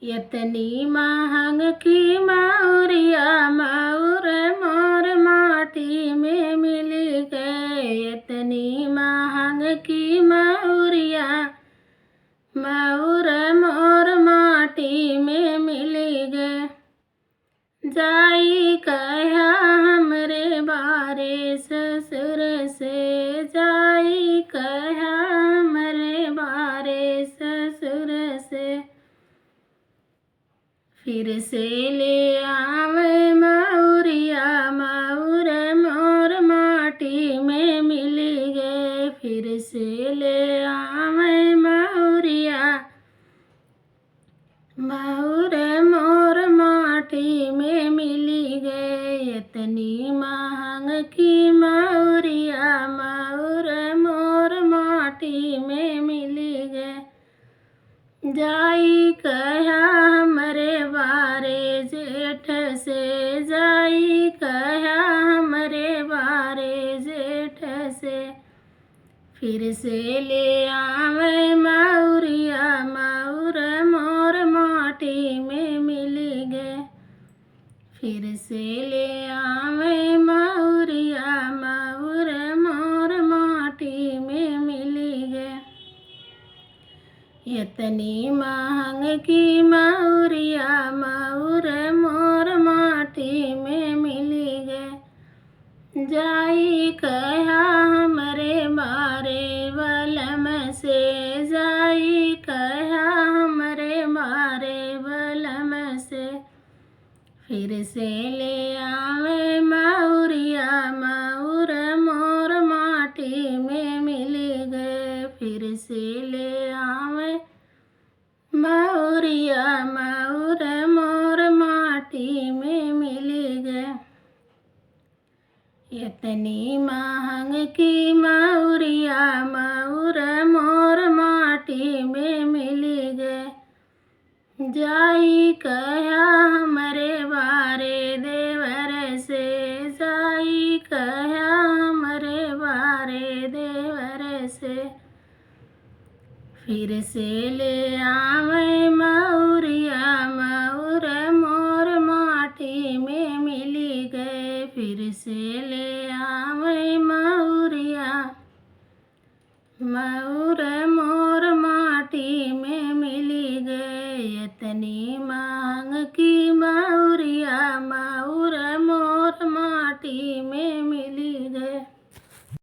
इतनी महंग की मौरिया मौर मोर माटी में मिल गए। इतनी महंग की मौरिया मौर मोर माटी में मिल गए। जाई कहा हमरे बारे ससुर से, जाई कहा हमरे बारे ससुर से। फिर से ले आवे मौरिया मौर मोर माटी में मिल गए। फिर से ले आवे मौरिया मौर मोर माटी में मिल गए। इतनी महंग की मौरिया मौर मोर माटी में मिल गए। जाई कहा हमरे बारे जेठ से, जाई कहा हमरे बारे जेठ से। फिर से ले आवे मौरिया मौर मोर माटी में मिल गए। फिर से ले आवे मौरिया मौर मोर माटी में मिल गए। इतनी महंग की मौरिया मौर मोर माटी में मिल गए। जाई कहा हमरे बारे बलम से, जाई कहा हमरे बारे बलम से। फिर से ले आवे मौरिया मौर मोर माटी में मिल गए। फिर से ले आवे मौरिया मौर मोर माटी में मिल गए। इतनी महंग की मौरिया मौर मोर माटी में मिल गए। जाई कहा हमरे बारे देवर से, जाई कहा हमरे बारे देवर से। फिर से ले आवे मौरिया मौर मोर माटी में मिल गए। फिर से ले आवे मौरिया मौर मोर माटी में मिल गए। इतनी महंग की मौरिया मौर मोर माटी में मिल गए।